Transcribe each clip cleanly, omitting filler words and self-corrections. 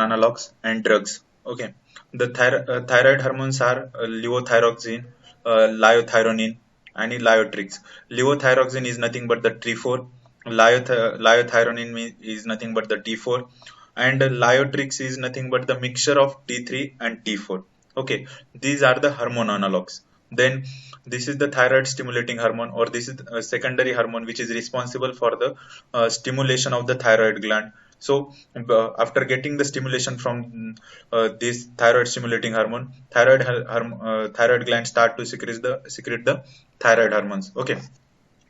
hormone analogs and drugs. Okay, the thyroid hormones are levothyroxine, liothyronine, and lyotrix. Levothyroxine is nothing but the T4. Liothyronine is nothing but the T4, and lyotrix is nothing but the mixture of T3 and T4. Okay, these are the hormone analogs. Then this is the thyroid stimulating hormone, or this is a secondary hormone which is responsible for the stimulation of the thyroid gland. So after getting the stimulation from this thyroid stimulating hormone, thyroid gland start to secrete the thyroid hormones. Okay,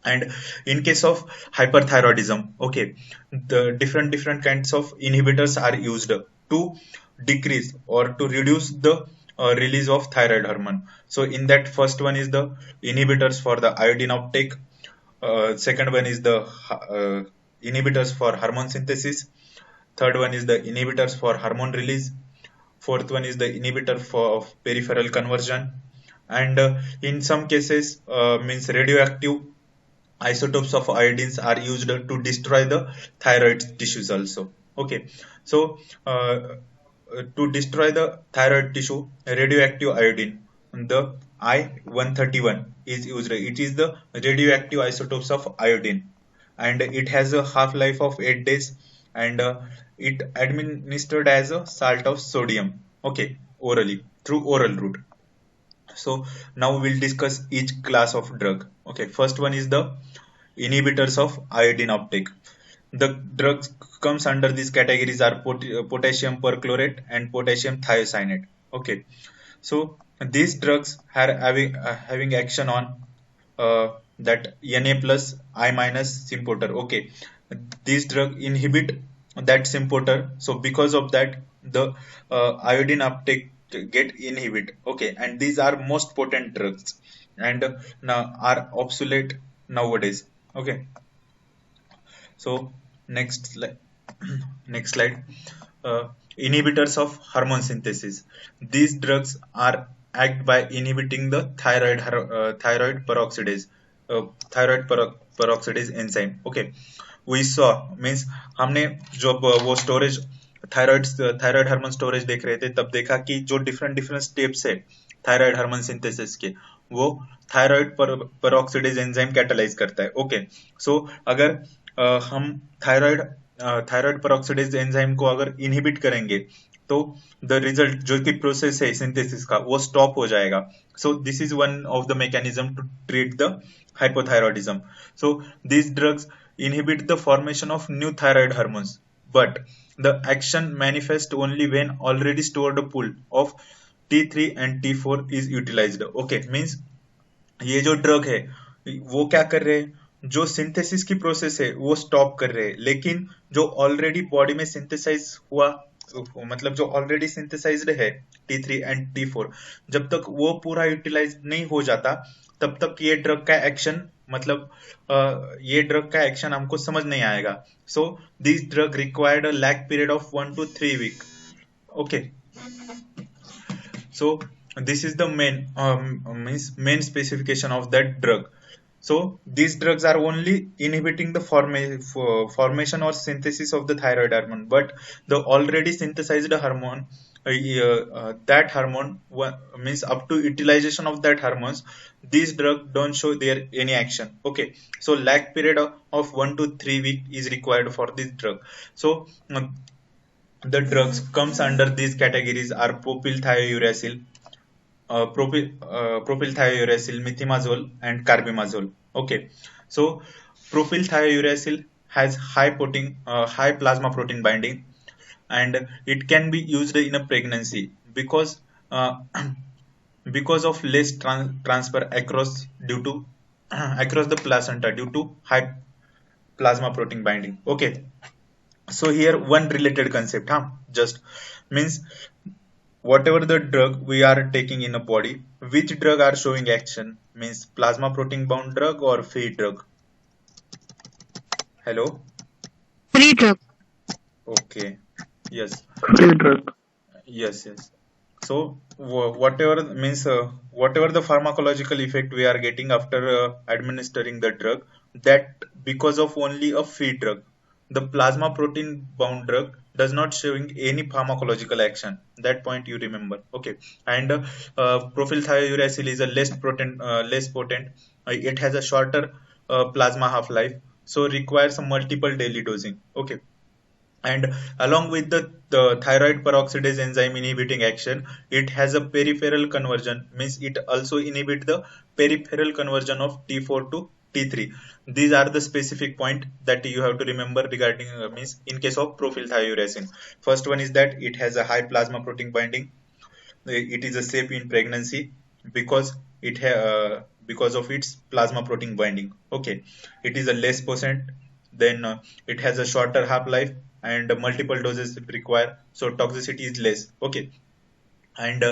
and in case of hyperthyroidism, okay, the different kinds of inhibitors are used to decrease or to reduce the release of thyroid hormone. So in that, first one is the inhibitors for the iodine uptake, second one is the inhibitors for hormone synthesis, third one is the inhibitors for hormone release, fourth one is the inhibitor for peripheral conversion, and in some cases means radioactive isotopes of iodines are used to destroy the thyroid tissues also. Okay, so to destroy the thyroid tissue, radioactive iodine, the I-131 is used. It is the radioactive isotopes of iodine, and it has a half life of 8 days, and it administered as a salt of sodium, okay, orally through oral route. So now we'll discuss each class of drug. Okay, first one is the inhibitors of iodine uptake. The drugs comes under these categories are potassium perchlorate and potassium thiocyanate. Okay, so these drugs are having action on that Na plus I minus sympater. Okay, these drug inhibit that sympater. So because of that, the iodine uptake get inhibit. Okay, and these are most potent drugs, and now are obsolete nowadays. Okay, so next slide. Next slide. Uh, Inhibitors of hormone synthesis. These drugs are act by inhibiting the thyroid peroxidase, peroxidase enzyme. Okay, we saw means हमने जब वो storage thyroid hormone storage देख रहे थे, तब देखा कि जो डिफरेंट डिफरेंट स्टेप्स है थायराइड हार्मोन सिंथेसिस के, वो थायराइड पेरोक्सिडेज एंजाइम कैटालाइज करता है. ओके, सो अगर हम थायराइड पेरोक्सिडेज एंजाइम को अगर इनहिबिट करेंगे, तो द रिजल्ट जो कि प्रोसेस है सिंथेसिस का, वो स्टॉप हो जाएगा. So this is one of the mechanism to treat the hypothyroidism. So these drugs inhibit the formation of new thyroid hormones, but the action manifests only when already stored pool of T3 and T4 is utilized. Okay, means ये जो drug है वो क्या कर रहे हैं, जो synthesis की प्रोसेस है वो स्टॉप कर रहे हैं, लेकिन जो ऑलरेडी बॉडी में सिंथेसाइज हुआ, मतलब जो ऑलरेडी सिंथेसाइज्ड है T3 एंड T4, जब तक वो पूरा यूटिलाइज नहीं हो जाता, तब तक ये ड्रग का एक्शन, मतलब ये ड्रग का एक्शन हमको समझ नहीं आएगा. So this drug required a lag period of 1 to 3 week. Okay, so this is the main specification of that drug. So these drugs are only inhibiting the formation or synthesis of the thyroid hormone, but the already synthesized hormone, that hormone means up to utilization of that hormones, these drugs don't show their any action. Okay, so lag period of 1 to 3 week is required for this drug. So the drugs comes under these categories are propylthiouracil, propylthiouracil, methimazole, and carbimazole. Okay, so propylthiouracil has high plasma protein binding, and it can be used in a pregnancy because because of less transfer across due to across the placenta due to high plasma protein binding. Okay, so here one related concept, just means whatever the drug we are taking in a body, which drug are showing action, means plasma protein bound drug or free drug. Hello. Free drug. Okay, yes, Free drug. yes, yes. So whatever means whatever the pharmacological effect we are getting after administering the drug, that because of only a free drug, the plasma protein bound drug does not showing any pharmacological action. That point you remember. Okay. And propylthiouracil is a less potent. It has a shorter plasma half life, so requires a multiple daily dosing. Okay. And along with the thyroid peroxidase enzyme inhibiting action, it has a peripheral conversion, means it also inhibit the peripheral conversion of T4 to T3. These are the specific point that you have to remember regarding means in case of propylthiouracil. First one is that it has a high plasma protein binding. It is a safe in pregnancy because because of its plasma protein binding. Okay, it is a less potent, then it has a shorter half life and multiple doses require, so toxicity is less. Okay. And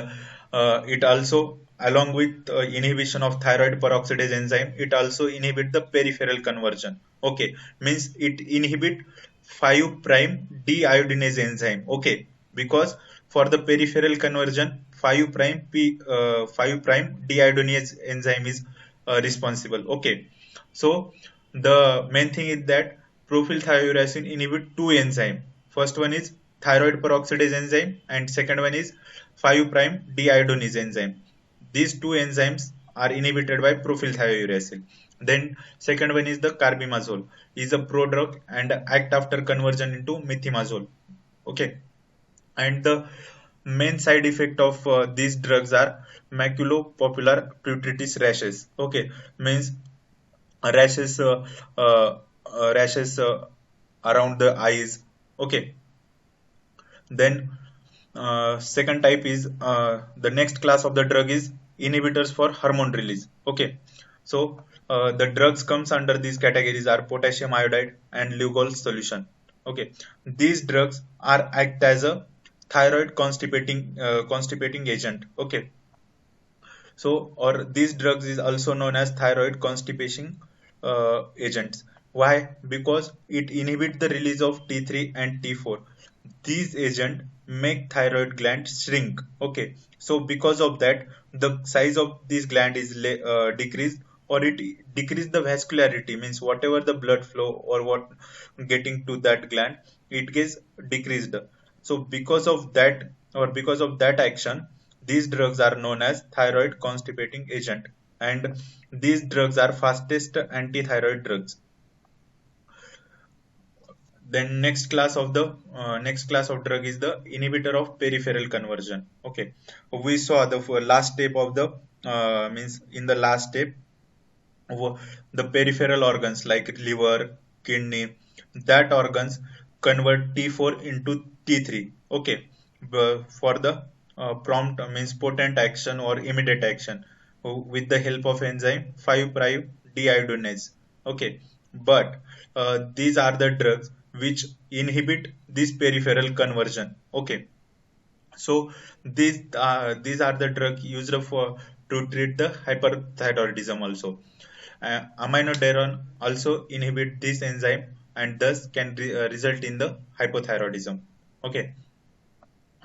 it also, along with inhibition of thyroid peroxidase enzyme, it also inhibit the peripheral conversion. Okay, means it inhibit 5 prime deiodinase enzyme. Okay, because for the peripheral conversion 5 prime deiodinase enzyme is responsible. Okay, so the main thing is that propylthiouracil inhibit two enzyme. First one is thyroid peroxidase enzyme and second one is 5 prime deiodinase enzyme. These two enzymes are inhibited by propylthiouracil. Then second one is the carbimazole, is a prodrug and act after conversion into methimazole. Okay, and the main side effect of these drugs are maculopapular pruritus rashes. Okay, means rashes rashes around the eyes. Okay, then second type is the next class of the drug is inhibitors for hormone release. Okay, so the drugs comes under these categories are potassium iodide and Lugol solution. Okay, these drugs are act as a thyroid constipating agent. Okay, so, or these drugs is also known as thyroid constipation agents. Why? Because it inhibits the release of T3 and T4. These agents make thyroid gland shrink. Okay. So because of that, the size of this gland is decreased, or it decrease the vascularity, means whatever the blood flow or what getting to that gland, it gets decreased. So because of that, or because of that action, these drugs are known as thyroid constipating agent, and these drugs are fastest anti-thyroid drugs. Then next class of drug is the inhibitor of peripheral conversion. Okay, we saw the last step of the means in the last step the peripheral organs like liver, kidney, that organs convert T4 into T3. Okay, for the prompt means potent action or immediate action with the help of enzyme 5 prime deiodinase. Okay, but these are the drugs which inhibit this peripheral conversion. Okay, so these are the drug used for to treat the hyperthyroidism also. Aminodaron also inhibit this enzyme and thus can result in the hypothyroidism. Okay,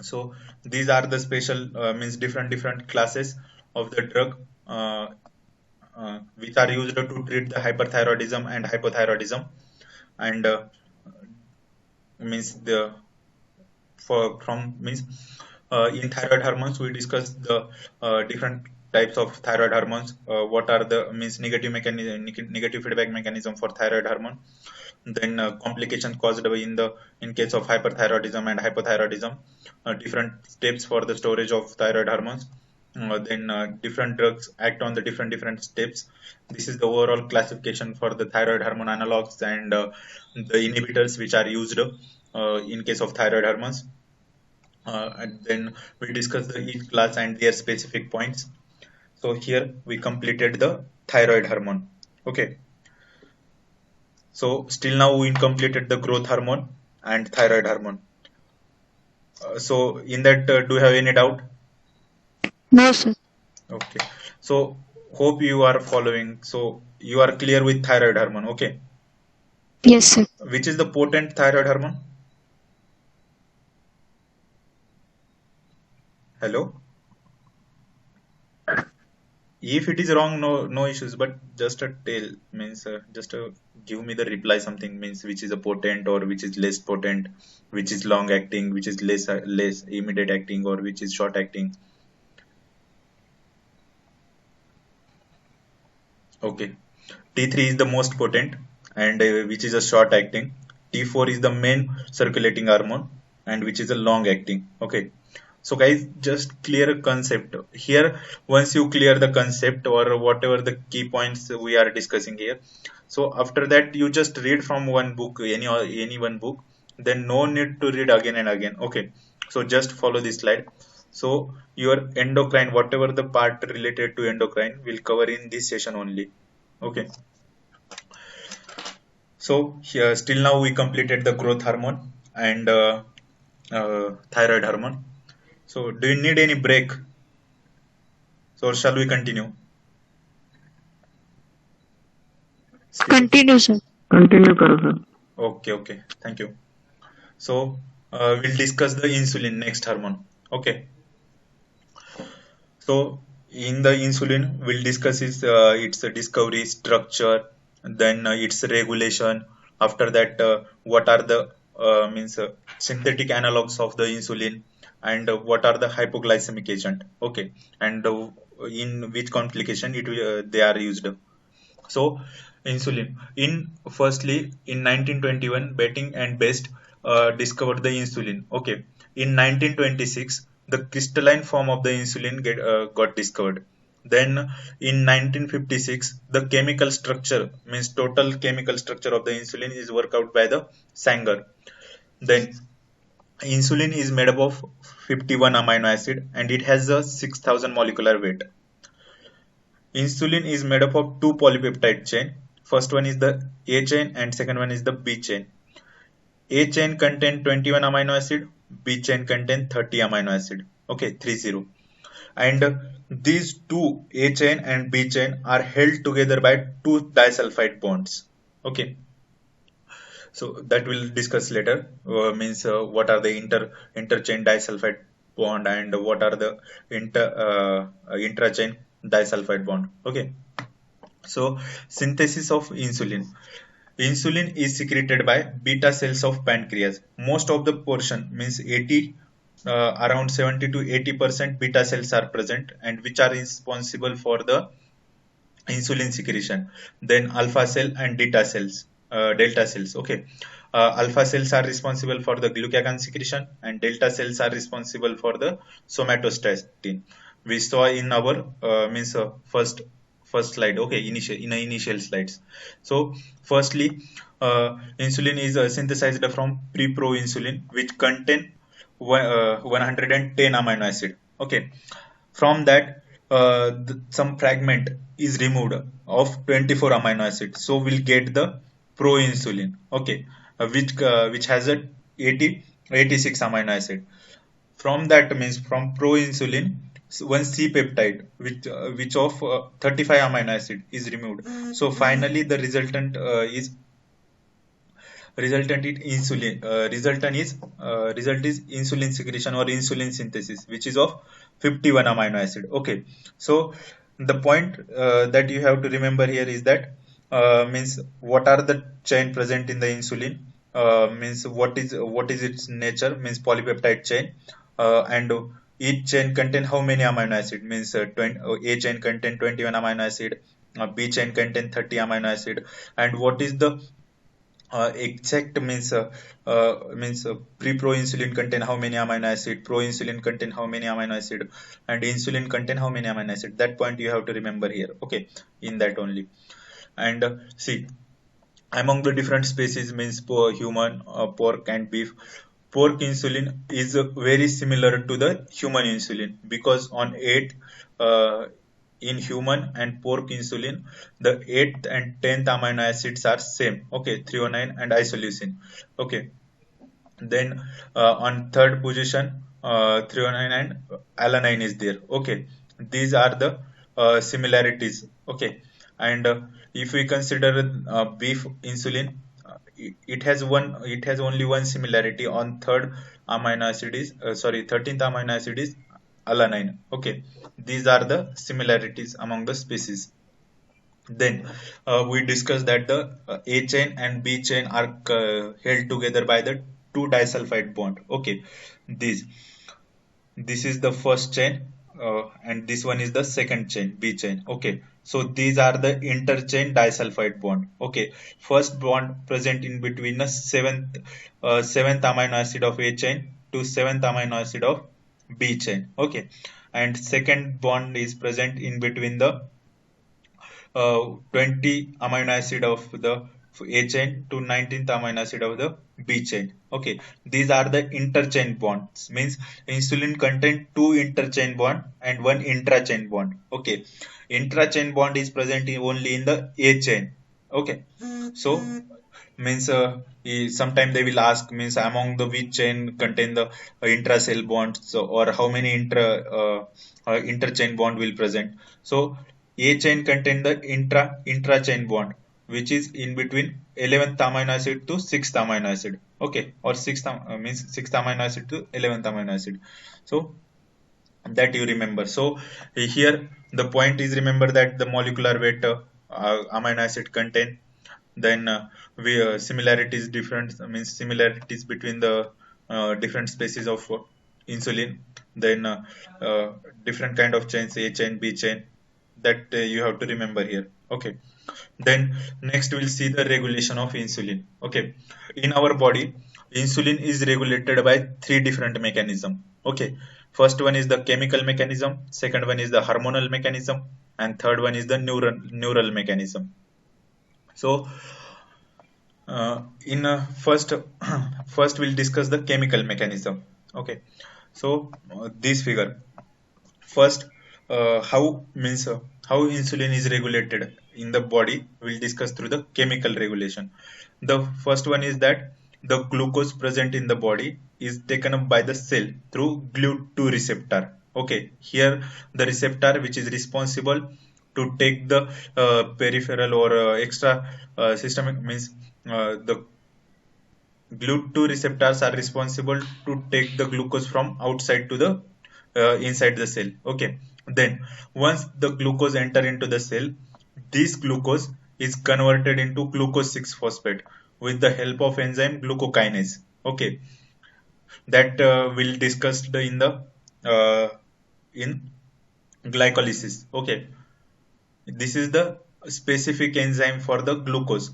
so these are the special means different classes of the drug which are used to treat the hyperthyroidism and hypothyroidism. And means the for from means in thyroid hormones we discussed the different types of thyroid hormones, what are the means negative feedback mechanism for thyroid hormone, then complication caused by in case of hyperthyroidism and hypothyroidism, different steps for the storage of thyroid hormones, then different drugs act on the different steps. This is the overall classification for the thyroid hormone analogs and the inhibitors which are used in case of thyroid hormones. And then we discuss the each class and their specific points. So here we completed the thyroid hormone. Okay. So still now we completed the growth hormone and thyroid hormone. So in that, do you have any doubt? No, sir. Okay. So hope you are following. So you are clear with thyroid hormone. Okay. Yes, sir. Which is the potent thyroid hormone? Hello. If it is wrong, no issues, but just a tell, means just give me the reply something, means which is a potent or which is less potent, which is long acting, which is less immediate acting, or which is short acting. Okay, T3 is the most potent, and which is a short acting. T4 is the main circulating hormone, and which is a long acting. Okay, so guys, just clear a concept here. Once you clear the concept or whatever the key points we are discussing here, so after that you just read from one book, any one book, then no need to read again and again. Okay, so just follow this slide. So your endocrine, whatever the part related to endocrine, will cover in this session only. Okay, so here still now we completed the growth hormone and thyroid hormone. So do you need any break? So shall we continue? Still. Continue, sir. Continue करो sir. Okay, okay. Thank you. So we'll discuss the insulin, next hormone. Okay. So in the insulin, we'll discuss its discovery, structure, then its regulation. After that, what are the means synthetic analogs of the insulin, and what are the hypoglycemic agent? Okay, and in which complication they are used. So insulin. In firstly in 1921, Betting and Best discovered the insulin. Okay. In 1926, the crystalline form of the insulin got discovered. Then in 1956, the chemical structure, means total chemical structure of the insulin, is worked out by the Sanger. Then insulin is made up of 51 amino acid, and it has a 6,000 molecular weight. Insulin is made up of two polypeptide chain. First one is the A chain and second one is the B chain. A chain contain 21 amino acid, B chain contain 30 amino acid. Okay, 30. And these two, A chain and B chain, are held together by two disulfide bonds. Okay. So that we'll discuss later. Means what are the interchain disulfide bond, and what are the intrachain disulfide bond. Okay. So synthesis of insulin. Insulin is secreted by beta cells of pancreas. Most of the portion, means 80, around 70 to 80% beta cells are present, and which are responsible for the insulin secretion. Then alpha cell and delta cells. Okay, alpha cells are responsible for the glucagon secretion, and delta cells are responsible for the somatostatin. We saw in our means first slide. Okay, initial slides. So firstly, insulin is synthesized from pre-proinsulin, which contain 110 amino acid. Okay, from that some fragment is removed of 24 amino acid, so we'll get the proinsulin. Okay, which has a 86 amino acid. From that, means from proinsulin, one C peptide which of 35 amino acid is removed. So finally the resultant is insulin. Result is insulin secretion or insulin synthesis, which is of 51 amino acid. Okay, so the point that you have to remember here is that means what are the chain present in the insulin, means what is its nature, means polypeptide chain, and each chain contain how many amino acid, means A chain contain 21 amino acid, B chain contain 30 amino acid, and what is the exact, means pre-proinsulin contain how many amino acid, proinsulin contain how many amino acid, and insulin contain how many amino acid. That point you have to remember here. Okay, in that only. And see, among the different species, means human, pork and beef, pork insulin is very similar to the human insulin, because on 8 in human and pork insulin, the 8th and 10th amino acids are same. Okay, threonine and isoleucine. Okay, then on third position, threonine and alanine is there. Okay, these are the similarities. Okay, and if we consider beef insulin, it has only one similarity. On third amino acid is 13th amino acid is alanine. Okay, these are the similarities among the species. Then we discussed that the A chain and B chain are held together by the two disulfide bond. Okay, these this is the first chain, and this one is the second chain, B chain. Okay, so these are the interchain disulfide bond. Okay, first bond present in between the seventh amino acid of A chain to seventh amino acid of B chain. Okay, and second bond is present in between the 20 amino acid of the A chain to 19th amino acid of the B chain. Okay, these are the interchain bonds. Means insulin contain two interchain bond and one intrachain bond. Okay, intrachain bond is present only in the A chain. Okay, so means sometime they will ask means among the which chain contain the intracell bonds, so, or how many interchain bond will present. So A chain contain the intrachain bond, which is in between 11th amino acid to 6th amino acid. Okay, or means 6th amino acid to 11th amino acid. So that you remember. So here the point is, remember that the molecular weight amino acid contain. Then we similarities different, means similarities between the different species of insulin. Then different kind of chains, A chain, B chain, that you have to remember here. Okay, then next we'll see the regulation of insulin. Okay, in our body insulin is regulated by three different mechanism. Okay, first one is the chemical mechanism, second one is the hormonal mechanism, and third one is the neural mechanism. So in first first we'll discuss the chemical mechanism. Okay, so this figure first, how insulin is regulated in the body, we'll discuss through the chemical regulation. The first one is that the glucose present in the body is taken up by the cell through GLUT2 receptor. Okay, here the receptor which is responsible to take the peripheral or extra systemic, means the GLUT2 receptors are responsible to take the glucose from outside to the inside the cell. Okay, then once the glucose enter into the cell, this glucose is converted into glucose 6 phosphate with the help of enzyme glucokinase. Okay, that we'll discuss in the uh, in glycolysis. Okay, this is the specific enzyme for the glucose.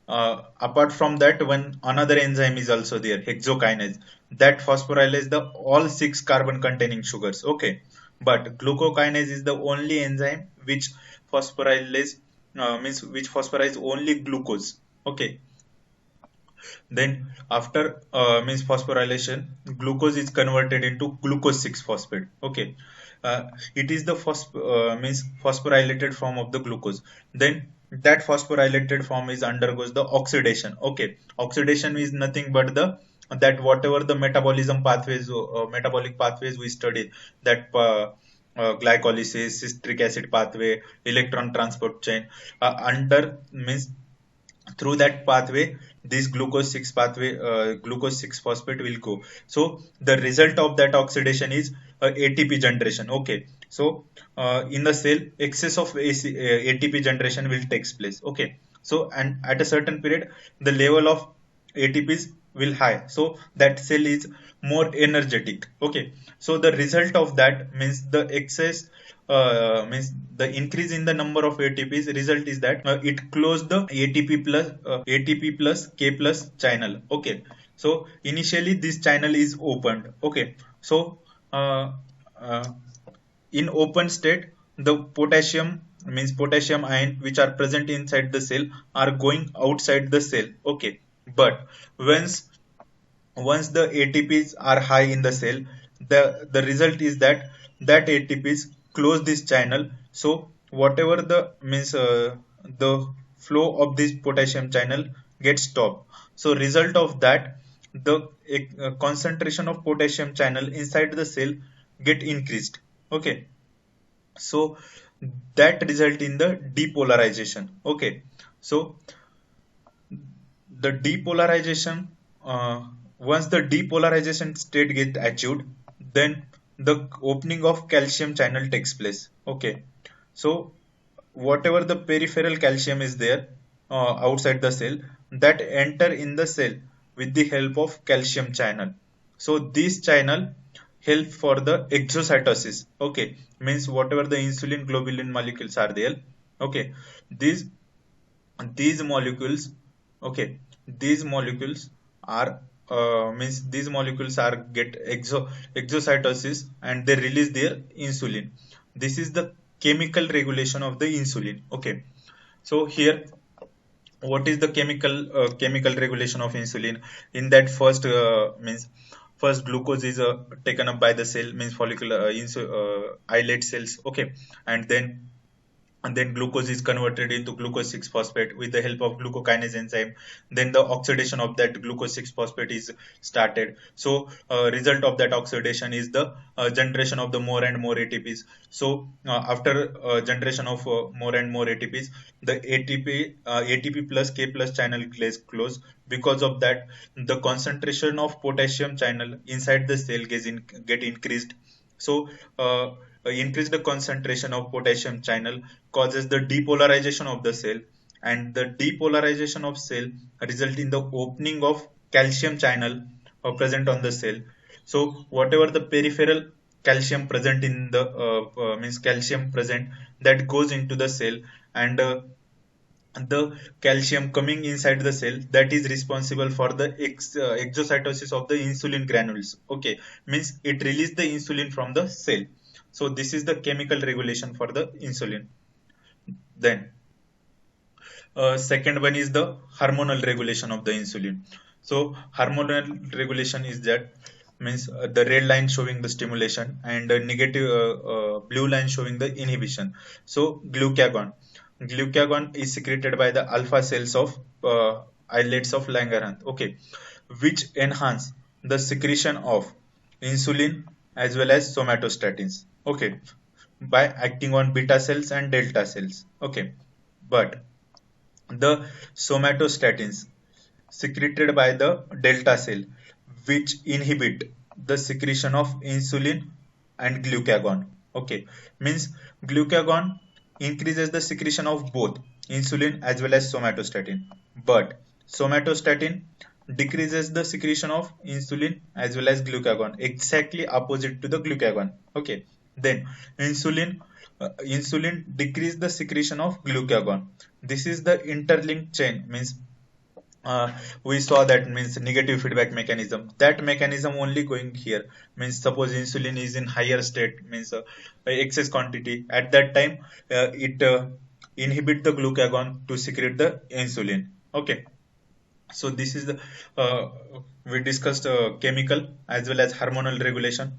Apart from that, one another enzyme is also there, hexokinase, that phosphorylates the all six carbon containing sugars. Okay, but glucokinase is the only enzyme which phosphorylase, means which phosphorize only glucose. Okay, then after means phosphorylation, glucose is converted into glucose 6 phosphate. Okay, it is the means phosphorylated form of the glucose. Then that phosphorylated form is undergoes the oxidation. Okay, oxidation is nothing but the that whatever the metabolism pathways, metabolic pathways we studied, that glycolysis, citric acid pathway, electron transport chain, under means through that pathway this glucose 6 pathway, glucose 6 phosphate will go. So the result of that oxidation is ATP generation. Okay, so in the cell excess of ATP generation will takes place. Okay, so and at a certain period the level of ATPs will high, so that cell is more energetic. Okay, so the result of that means the excess, means the increase in the number of ATPs, result is that it close the ATP plus K plus channel. Okay, so initially this channel is opened. Okay, so uh, uh, in open state the potassium, means potassium ion which are present inside the cell are going outside the cell. Okay, but once the ATPs are high in the cell, the result is that that ATPs close this channel. So whatever the means the flow of this potassium channel gets stopped. So result of that, the concentration of potassium channel inside the cell get increased. Okay, so that result in the depolarization. Okay, so the depolarization, once the depolarization state get achieved, then the opening of calcium channel takes place. Okay, so whatever the peripheral calcium is there outside the cell, that enter in the cell with the help of calcium channel. So this channel help for the exocytosis. Okay, means whatever the insulin globulin molecules are there. Okay, these these molecules, okay, these molecules are means these molecules are get exocytosis and they release their insulin. This is the chemical regulation of the insulin. Okay, so here what is the chemical regulation of insulin? In that first means first glucose is taken up by the cell, means follicular islet cells. Okay, and then glucose is converted into glucose 6 phosphate with the help of glucokinase enzyme. Then the oxidation of that glucose 6 phosphate is started. So result of that oxidation is the generation of the more and more ATPs. So after generation of more and more ATPs, the ATP plus K plus channel gets closed. Because of that, the concentration of potassium channel inside the cell get increased. So increase the concentration of potassium channel causes the depolarization of the cell, and the depolarization of cell result in the opening of calcium channel present on the cell. So whatever the peripheral calcium present in the means calcium present, that goes into the cell, and the calcium coming inside the cell, that is responsible for the exocytosis of the insulin granules. Okay, means it release the insulin from the cell. So this is the chemical regulation for the insulin. Then second one is the hormonal regulation of the insulin. So hormonal regulation is that, means the red line showing the stimulation and negative blue line showing the inhibition. So glucagon is secreted by the alpha cells of islets of Langerhans. Okay, which enhance the secretion of insulin as well as somatostatins. Okay, by acting on beta cells and delta cells. Okay, but the somatostatins secreted by the delta cell, which inhibit the secretion of insulin and glucagon. Okay, means glucagon increases the secretion of both insulin as well as somatostatin, but somatostatin decreases the secretion of insulin as well as glucagon, exactly opposite to the glucagon. Okay, then insulin insulin decrease the secretion of glucagon. This is the interlinked chain, means uh, we saw that, means negative feedback mechanism. That mechanism only going here, means suppose insulin is in higher state, means excess quantity. At that time, it inhibit the glucagon to secrete the insulin. Okay, so this is the uh, we discussed chemical as well as hormonal regulation.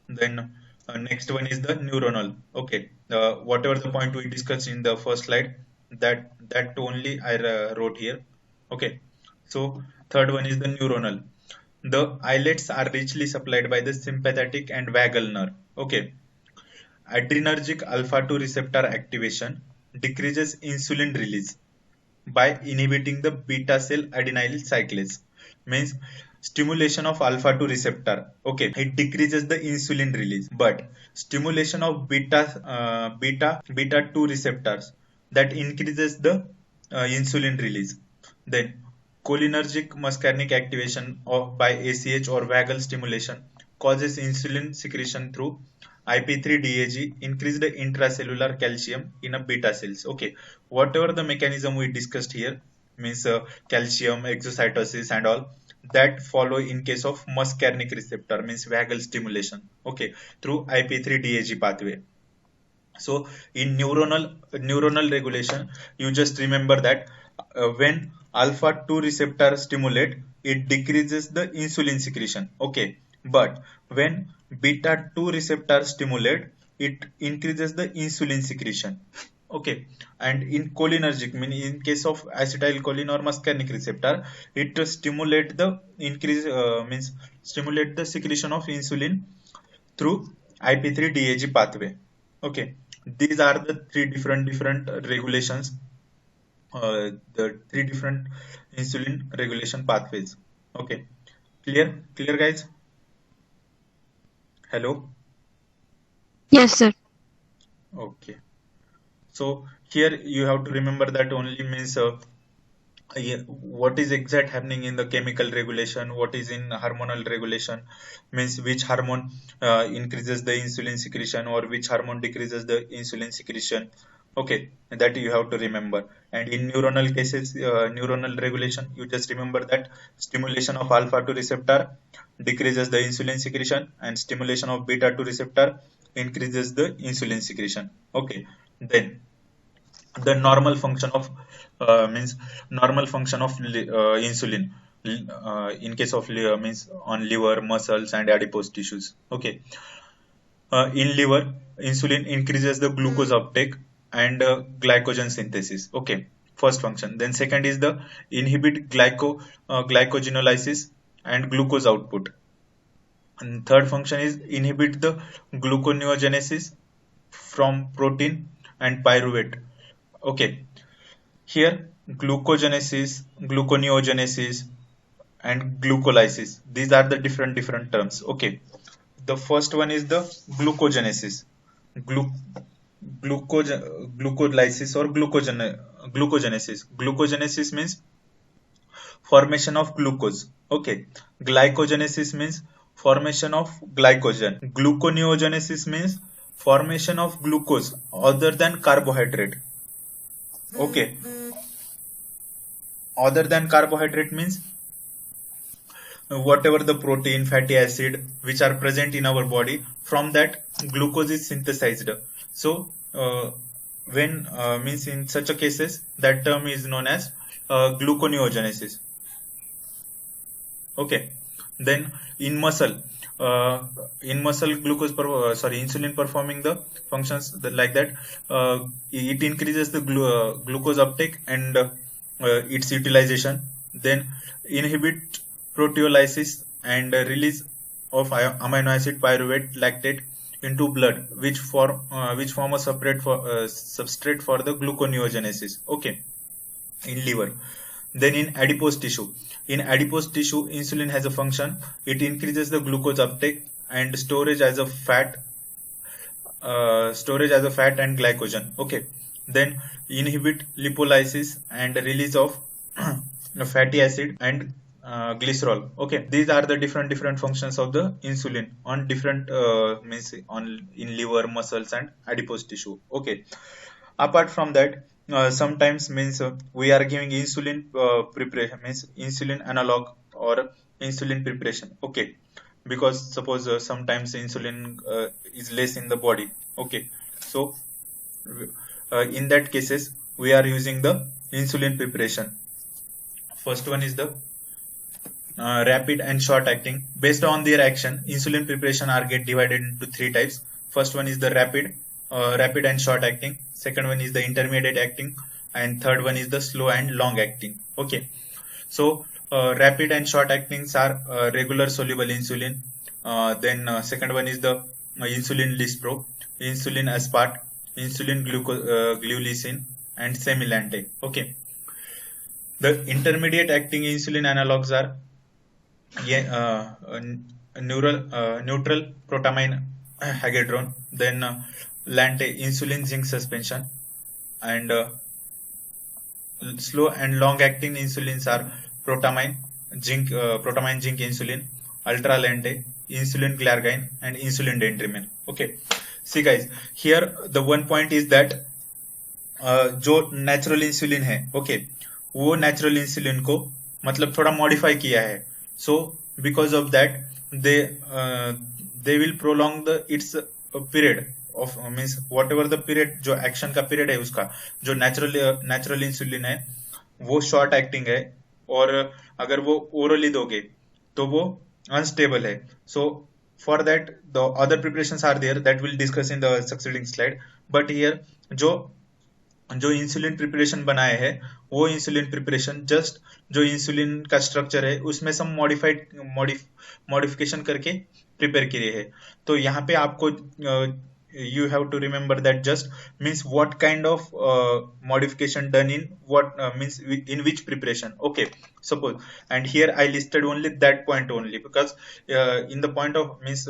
Then next one is the neuronal. Okay, whatever the point we discussed in the first slide, that only I wrote here. Okay, so third one is the neuronal. The islets are richly supplied by the sympathetic and vagal nerve. Okay, adrenergic alpha 2 receptor activation decreases insulin release by inhibiting the beta cell adenyl cyclase. Means stimulation of alpha 2 receptor, okay, it decreases the insulin release, but stimulation of beta 2 receptors, that increases the insulin release. Then cholinergic muscarinic activation of by ACH or vagal stimulation causes insulin secretion through IP3-DAG, increased intracellular calcium in a beta cells. Okay, whatever the mechanism we discussed here, means calcium, exocytosis and all, that follow in case of muscarinic receptor, means vagal stimulation. Okay, through IP3-DAG pathway. So in neuronal regulation, you just remember that when alpha 2 receptor stimulate, it decreases the insulin secretion. Okay, but when beta 2 receptor stimulate, it increases the insulin secretion. Okay, and in cholinergic, mean in case of acetylcholine or muscarinic receptor, it stimulate the increase means stimulate the secretion of insulin through IP3-DAG pathway. Okay, these are the three different regulations, the three different insulin regulation pathways. Okay, clear guys? Hello. Yes, sir. Okay. So here you have to remember that only means yeah, what is exact happening in the chemical regulation, what is in hormonal regulation, means which hormone increases the insulin secretion or which hormone decreases the insulin secretion. Okay, that you have to remember. And in neuronal cases, neuronal regulation, you just remember that stimulation of alpha 2 receptor decreases the insulin secretion and stimulation of beta 2 receptor increases the insulin secretion. Okay, then the normal function of means normal function of insulin in case of means on liver, muscles and adipose tissues. Okay, in liver, insulin increases the glucose uptake and glycogen synthesis. Okay, first function. Then second is the inhibit glycogenolysis and glucose output. And third function is inhibit the gluconeogenesis from protein and pyruvate. Okay, here gluconeogenesis, and glucolysis. These are the different terms. Okay, the first one is the glucogenesis, Glu- glucolysis or glucogenesis. Glucogenesis means formation of glucose. Okay, glycogenesis means formation of glycogen. Gluconeogenesis means formation of glucose other than carbohydrate. Okay, other than carbohydrate means whatever the protein, fatty acid which are present in our body, from that glucose is synthesized. So when means in such a cases, that term is known as gluconeogenesis. Okay, then in muscle, glucose insulin performing the functions like that, it increases the glucose uptake and its utilization, then inhibit proteolysis and release of amino acid pyruvate lactate into blood, which form a separate substrate for the gluconeogenesis. Okay, in liver. Then in adipose tissue, insulin has a function. It increases the glucose uptake and storage as a fat and glycogen. Okay, then inhibit lipolysis and release of fatty acid and glycerol. Okay, these are the different functions of the insulin on different means on in liver, muscles and adipose tissue. Okay, apart from that, sometimes means we are giving insulin preparation, means insulin analog or insulin preparation. Okay, because suppose sometimes insulin is less in the body. Okay, so in that cases we are using the insulin preparation. First one is the rapid and short acting. Based on their action, insulin preparation are get divided into three types. First one is the rapid and short acting. Second one is the intermediate acting, and third one is the slow and long acting. Okay, so rapid and short actings are regular soluble insulin. Then second one is the insulin lispro, insulin aspart, insulin glulicin, and semilante. Okay, the intermediate acting insulin analogs are neutral protamine hagedron, then lante insulin zinc suspension, and slow and long acting insulins are protamine zinc insulin, ultra lente, insulin glargine, and insulin dendrimen. Okay, see guys, here the one point is that जो natural insulin है, okay, वो natural insulin को मतलब थोड़ा modify किया है. So because of that they will prolong the it's period of means what ever the period, जो action का पीरियड है उसका, जो नेचुरल इंसुलिन है वो शॉर्ट एक्टिंग है, और अगर वो ओरली दोगे तो वो अनस्टेबल है. So for that the other preparations are there that will discuss in the succeeding slide. But here जो इंसुलिन प्रिपरेशन बनाए हैं, वो इंसुलिन प्रिपरेशन जस्ट जो इंसुलिन का स्ट्रक्चर है उसमें सम मॉडिफिकेशन करके प्रिपेयर किए हैं. तो यहाँ पे आपको you have to remember that just means what kind of modification done in what means in which preparation. Okay, suppose, and here I listed only that point only because in the point of means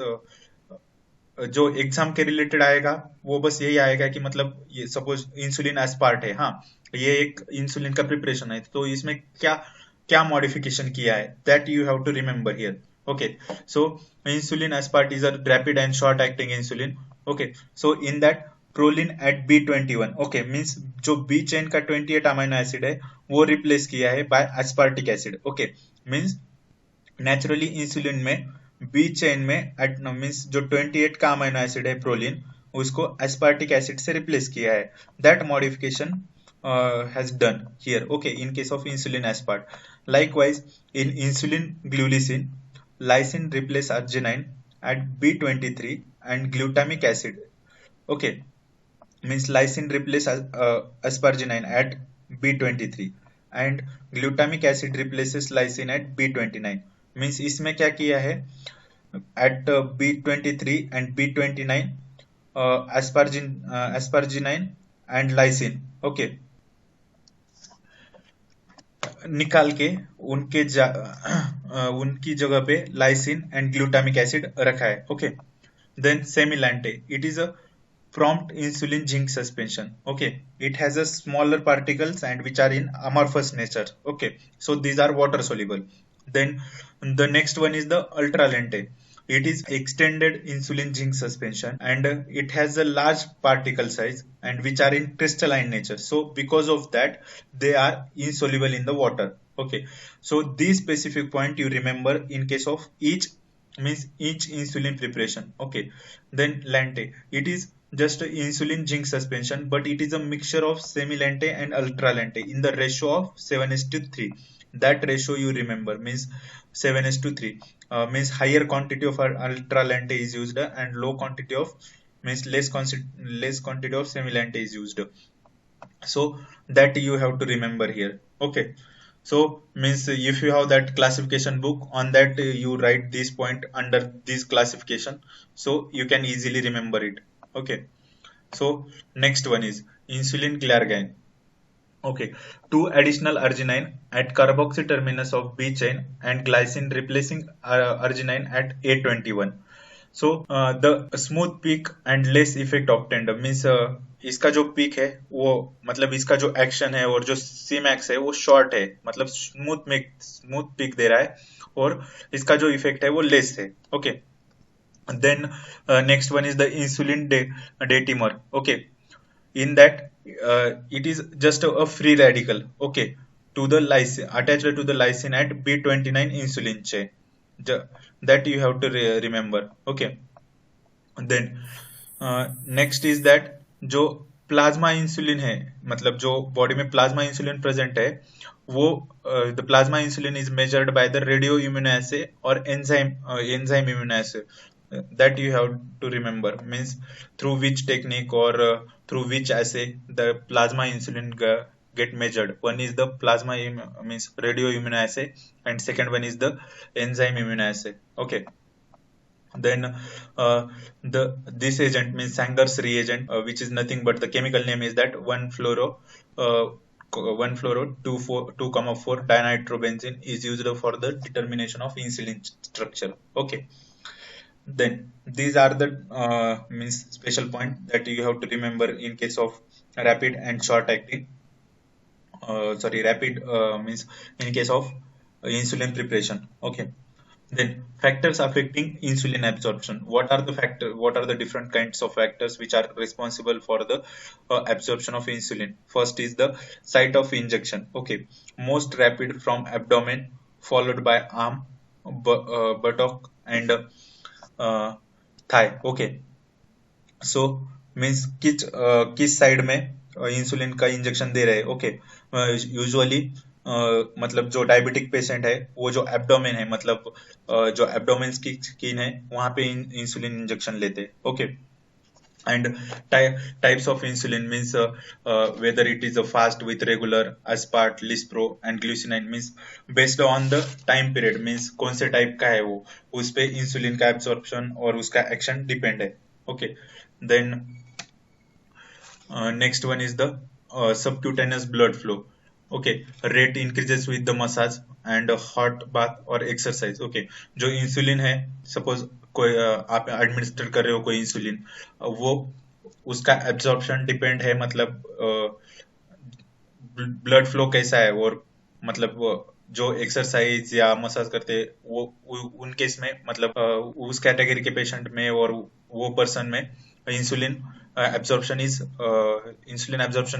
जो exam के related आएगा वो बस यही आएगा कि मतलब ये सपोज इंसुलिन एस्पार्ट है, हाँ, ये एक इंसुलिन का प्रिपरेशन है, तो इसमें क्या क्या मॉडिफिकेशन किया है, that you have to remember here. Okay, so insulin aspart is a rapid and short acting insulin. Okay, so in that proline at B21, okay, means जो बी चेन का 28 अमाइनो एसिड है वो replace किया है by aspartic acid. Okay, means naturally insulin में B chain में at means जो 28 का अमाइनो एसिड है प्रोलिन, उसको एस्पार्टिक एसिड से रिप्लेस किया है. That modification has done here, okay, in case of insulin aspart. Likewise in insulin glulisine, lysine replace arginine at B23 and glutamic acid. Okay, means lysine replace asparagine at B23 and glutamic acid replaces lysine at B29. means इसमें क्या किया है, at B23 and B29 asparagine and lysine, okay, निकाल के उनकी जगह पे lysine and glutamic acid रखा है. Okay, then semilente, it is a prompt insulin zinc suspension. Okay, it has a smaller particles and which are in amorphous nature. Okay, so these are water soluble. Then the next one is the ultra lente. It is extended insulin zinc suspension and it has a large particle size and which are in crystalline nature, so because of that they are insoluble in the water. Okay, so these specific point you remember in case of each, means each insulin preparation. Okay, then lente, it is just a insulin zinc suspension, but it is a mixture of semi lente and ultra lente in the ratio of 7:3. That ratio you remember, means 7:3, means higher quantity of ultra lente is used and low quantity of, means less quantity of semi lente is used. So that you have to remember here. Okay, so means if you have that classification book, on that you write this point under this classification, so you can easily remember it. Okay, so next one is insulin glargine. Okay, two additional arginine at carboxy terminus of B chain and glycine replacing arginine at A21. So the smooth peak and less effect obtained, means इसका जो peak है वो, मतलब इसका जो action है और जो सी मैक्स है वो शॉर्ट है, मतलब स्मूथ पीक दे रहा है, और इसका जो इफेक्ट है वो लेस है. Okay, then next one is the insulin datimer. Okay, in that it is just a free radical, okay, to the lysine, attached to the lysine at B29 insulin chain. That you have to remember. Okay, then next is that जो plasma insulin है, मतलब जो body में plasma insulin present है, वो the plasma insulin is measured by the radio immunoassay और enzyme immunoassay. That you have to remember, means through which technique or through which assay the plasma insulin get measured. One is the plasma means radio immunoassay and second one is the enzyme immunoassay. Okay, then the this agent means Sanger's reagent, which is nothing but the chemical name is that 1-fluoro uh, 1-fluoro 2,4 dinitrobenzene is used for the determination of insulin structure. Okay, then these are the means special point that you have to remember in case of rapid and short acting, sorry, rapid means in case of insulin preparation. Okay, then factors affecting insulin absorption. What are the factor? What are the different kinds of factors which are responsible for the absorption of insulin? First is the site of injection. Okay, most rapid from abdomen, followed by arm, buttock, and thigh. Okay, so means किस side में insulin का injection दे रहे हैं. Okay, usually मतलब जो diabetic patient है वो जो एब्डोमेन है, मतलब जो एब्डोमेन की स्किन है वहां पे इंसुलिन इंजेक्शन लेते हैं. Okay, and types of insulin means whether it is a fast with regular aspart, lispro and glucinine, means based on the time period, means कौन से टाइप का है वो, उस पे इंसुलिन का एब्सॉर्प्शन और उसका एक्शन डिपेंड है. Okay, then next one is the subcutaneous blood flow. Okay, rate increases with the massage and hot bath or exercise. Okay, जो इंसुलिन है, सपोज कोई आप एडमिनिस्टर कर रहे हो कोई इंसुलिन, वो उसका एब्जॉर्प्शन डिपेंड है, मतलब ब्लड फ्लो कैसा है, और मतलब वो जो एक्सरसाइज या मसाज करते हैं उन केस में, मतलब उस कैटेगरी के पेशेंट में और वो पर्सन में इंसुलिन एब्जॉर्प्शन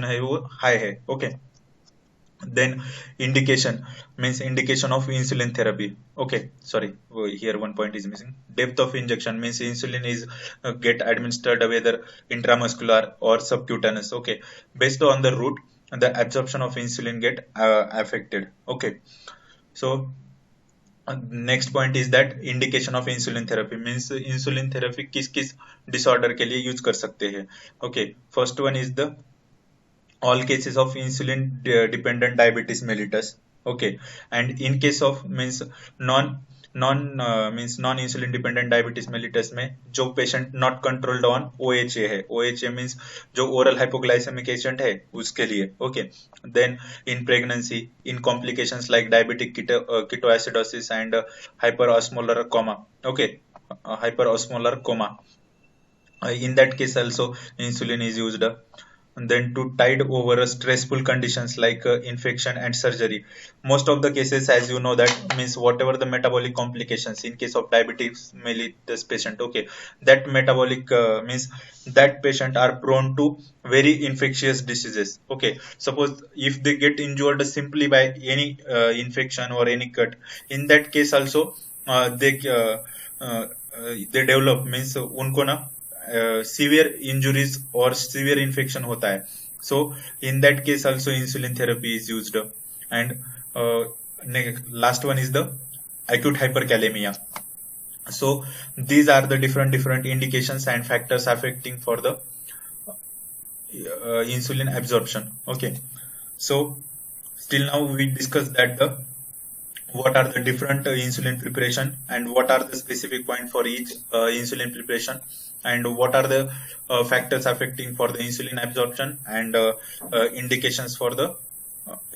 है वो हाई है. Okay. Then indication means indication of insulin therapy. Okay, sorry, here one point is missing. Depth of injection means insulin is get administered whether intramuscular or subcutaneous. Okay, based on the route, the absorption of insulin get affected. Okay, so next point is that indication of insulin therapy means insulin therapy किस किस disorder के लिए use कर सकते हैं. Okay, first one is the all cases of insulin dependent diabetes mellitus. Okay, and in case of means non insulin dependent diabetes mellitus में जो patient not controlled on OHA है, OHA means जो oral hypoglycemic agent है उसके लिए. Okay, then in pregnancy, in complications like diabetic ketoacidosis and hyperosmolar coma. Okay, hyperosmolar coma, in that case also insulin is used. And then to tide over stressful conditions like infection and surgery. Most of the cases, as you know, that means whatever the metabolic complications in case of diabetes mellitus patient, okay, that metabolic means that patient are prone to very infectious diseases. Okay, suppose if they get injured simply by any infection or any cut, in that case also they develop means उनको ना severe injuries or severe infection होता है. So in that case also insulin therapy is used. And last one is the acute hyperkalemia. So these are the different indications and factors affecting for the insulin absorption. Okay, so still now we discussed that the what are the different insulin preparation and what are the specific point for each insulin preparation, and what are the factors affecting for the insulin absorption and indications for the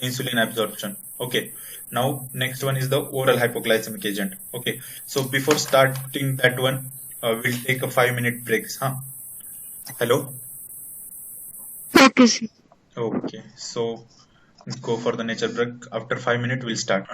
insulin absorption. Okay, now next one is the oral hypoglycemic agent. Okay, so before starting that one, we'll take a 5-minute breaks. Hello. Okay, sir. Okay, so go for the nature break. After 5 minutes we'll start.